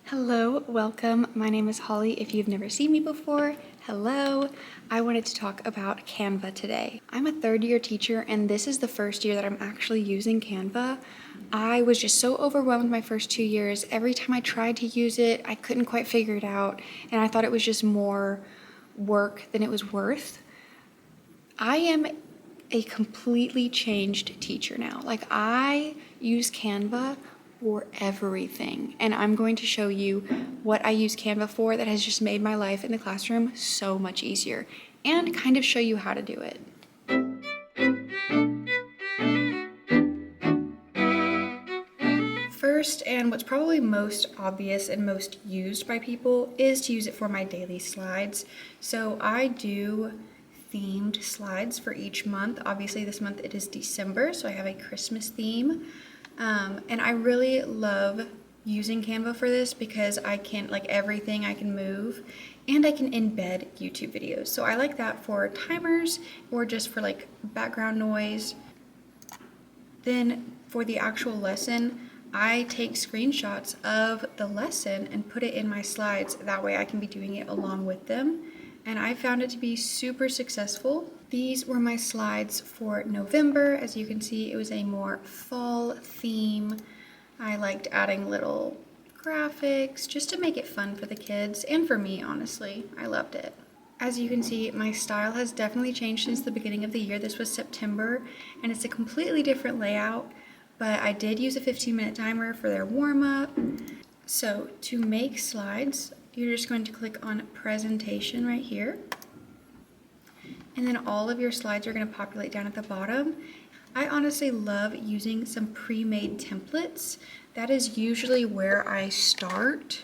Hello, welcome. My name is Holly. If you've never seen me before, hello. I wanted to talk about Canva today. I'm a third-year teacher, and this is the first year that I'm actually using Canva. I was just so overwhelmed my first 2 years. Every time I tried to use it, I couldn't quite figure it out, and I thought it was just more work than it was worth. I am a completely changed teacher now. I use Canva for everything, and I'm going to show you what I use Canva for that has just made my life in the classroom so much easier, and kind of show you how to do it. First, and what's probably most obvious and most used by people, is to use it for my daily slides. So I do themed slides for each month. Obviously this month it is December, so I have a Christmas theme. And I really love using Canva for this because I can, everything I can move, and I can embed YouTube videos. So I like that for timers or just for background noise. Then for the actual lesson, I take screenshots of the lesson and put it in my slides. That way I can be doing it along with them. And I found it to be super successful. These were my slides for November. As you can see, it was a more fall theme. I liked adding little graphics just to make it fun for the kids and for me, honestly. I loved it. As you can see, my style has definitely changed since the beginning of the year. This was September, and it's a completely different layout, but I did use a 15-minute timer for their warm-up. So to make slides, you're just going to click on presentation right here. And then all of your slides are going to populate down at the bottom. I honestly love using some pre-made templates. That is usually where I start.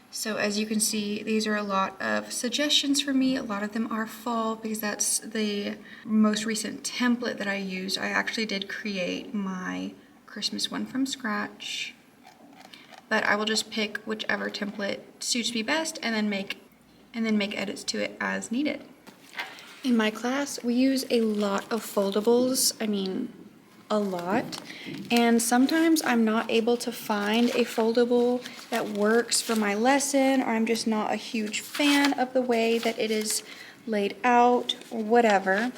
So as you can see, these are a lot of suggestions for me. A lot of them are fall because that's the most recent template that I used. I actually did create my Christmas one from scratch, but I will just pick whichever template suits me best and then make edits to it as needed. In my class, we use a lot of foldables. A lot. And sometimes I'm not able to find a foldable that works for my lesson, or I'm just not a huge fan of the way that it is laid out, or whatever.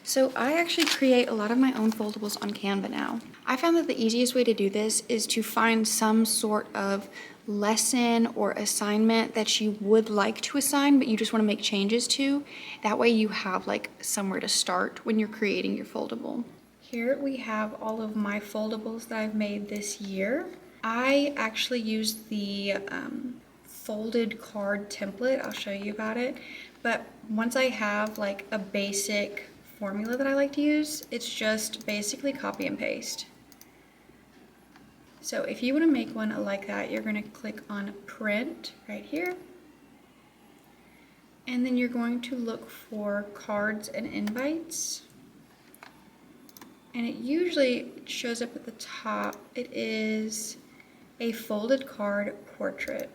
So I actually create a lot of my own foldables on Canva now. I found that the easiest way to do this is to find some sort of lesson or assignment that you would like to assign, but you just want to make changes to. That way you have somewhere to start when you're creating your foldable. Here we have all of my foldables that I've made this year. I actually used the folded card template. I'll show you about it. But once I have a basic formula that I like to use, it's just basically copy and paste. So if you want to make one like that, you're going to click on print right here. And then you're going to look for cards and invites. And it usually shows up at the top. It is a folded card portrait.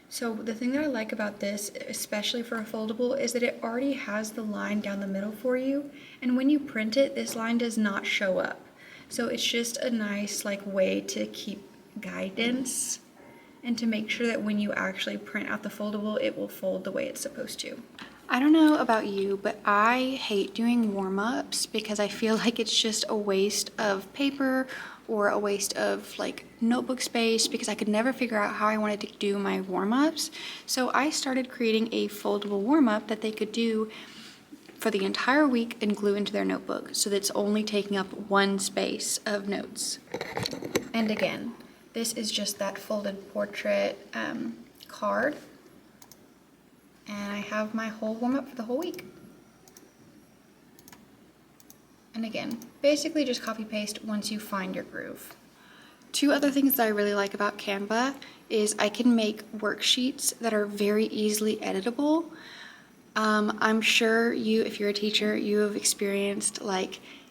So the thing that I like about this, especially for a foldable, is that it already has the line down the middle for you. And when you print it, this line does not show up. So it's just a nice way to keep guidance and to make sure that when you actually print out the foldable, it will fold the way it's supposed to. I don't know about you, but I hate doing warm-ups because I feel like it's just a waste of paper or a waste of notebook space because I could never figure out how I wanted to do my warm-ups. So I started creating a foldable warm-up that they could do for the entire week and glue into their notebook so that it's only taking up one space of notes. And again, this is just that folded portrait card. And I have my whole warm-up for the whole week. And again, basically just copy paste once you find your groove. Two other things that I really like about Canva is I can make worksheets that are very easily editable. I'm sure if you're a teacher, you have experienced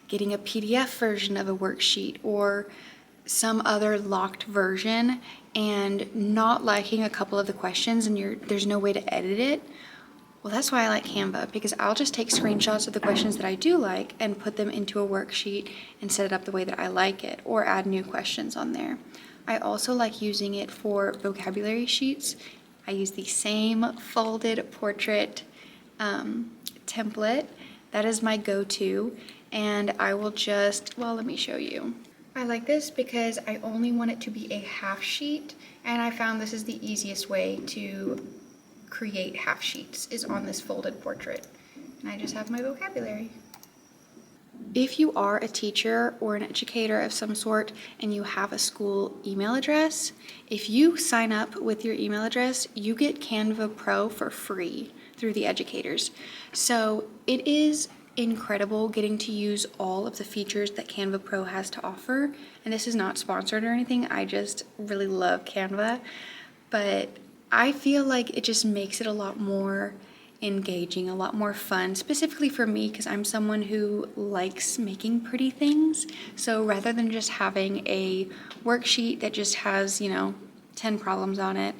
getting a PDF version of a worksheet or some other locked version and not liking a couple of the questions and there's no way to edit it. Well, that's why I like Canva, because I'll just take screenshots of the questions that I do like and put them into a worksheet and set it up the way that I like it, or add new questions on there. I also like using it for vocabulary sheets. I use the same folded portrait template. That is my go-to, and I will just, well, let me show you. I like this because I only want it to be a half sheet, and I found this is the easiest way to create half sheets is on this folded portrait. And I just have my vocabulary. If you are a teacher or an educator of some sort and you have a school email address, if you sign up with your email address, you get Canva Pro for free through the educators. So it is incredible getting to use all of the features that Canva Pro has to offer. And this is not sponsored or anything, I just really love Canva. But I feel like it just makes it a lot more engaging, a lot more fun, specifically for me because I'm someone who likes making pretty things. So rather than just having a worksheet that just has, 10 problems on it,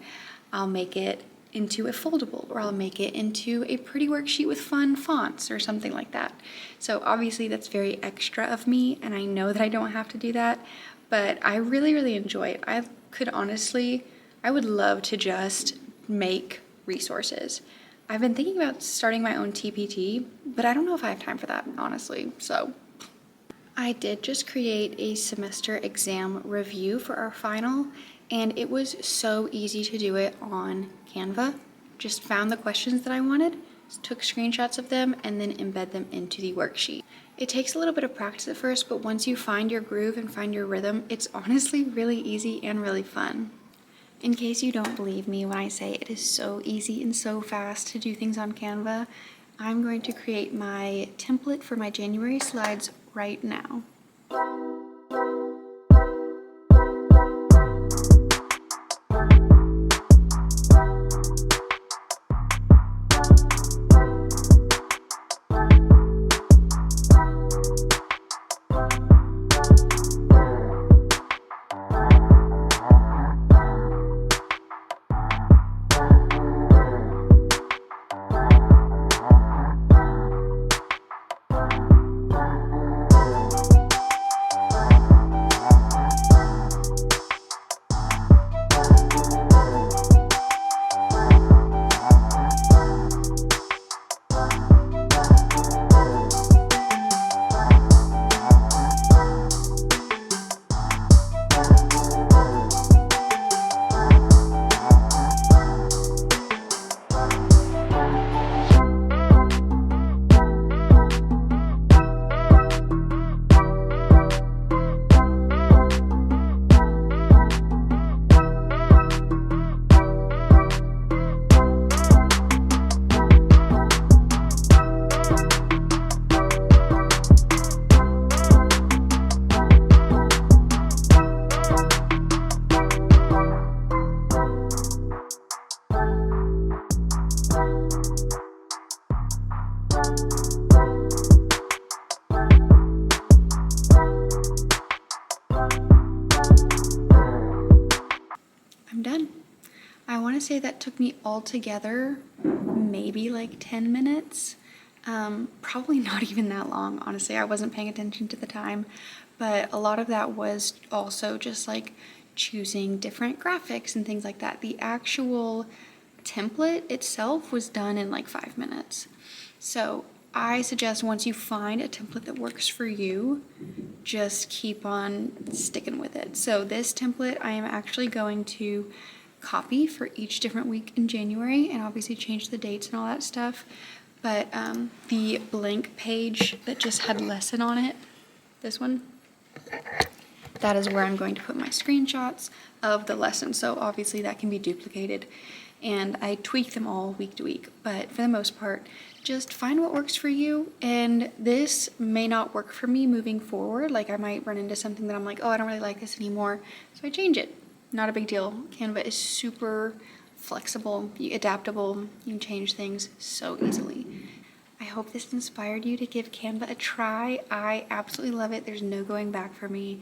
I'll make it into a foldable, or I'll make it into a pretty worksheet with fun fonts or something like that. So obviously that's very extra of me, and I know that I don't have to do that, but I really, really enjoy it. I would love to just make resources. I've been thinking about starting my own TPT, but I don't know if I have time for that, honestly. So I did just create a semester exam review for our final, and it was so easy to do it on Canva. Just found the questions that I wanted, took screenshots of them, and then embed them into the worksheet. It takes a little bit of practice at first, but once you find your groove and find your rhythm, it's honestly really easy and really fun. In case you don't believe me when I say it is so easy and so fast to do things on Canva, I'm going to create my template for my January slides right now. I'm done. I want to say that took me all together maybe like 10 minutes. Probably not even that long, honestly. I wasn't paying attention to the time, but a lot of that was also just like choosing different graphics and things like that. The actual template itself was done in like 5 minutes. So I suggest once you find a template that works for you, just keep on sticking with it. So this template I am actually going to copy for each different week in January and obviously change the dates and all that stuff. But the blank page that just had lesson on it, this one, that is where I'm going to put my screenshots of the lesson. So obviously that can be duplicated, and I tweak them all week to week. But for the most part, just find what works for you. And this may not work for me moving forward. Like I might run into something that I'm like, oh, I don't really like this anymore, so I change it. Not a big deal. Canva is super flexible, adaptable. You can change things so easily. I hope this inspired you to give Canva a try. I absolutely love it. There's no going back for me.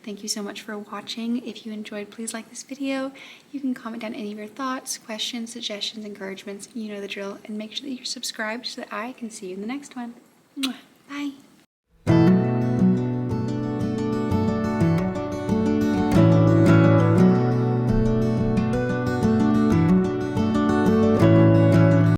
Thank you so much for watching. If you enjoyed, please like this video. You can comment down any of your thoughts, questions, suggestions, encouragements. You know the drill. And make sure that you're subscribed so that I can see you in the next one. Bye.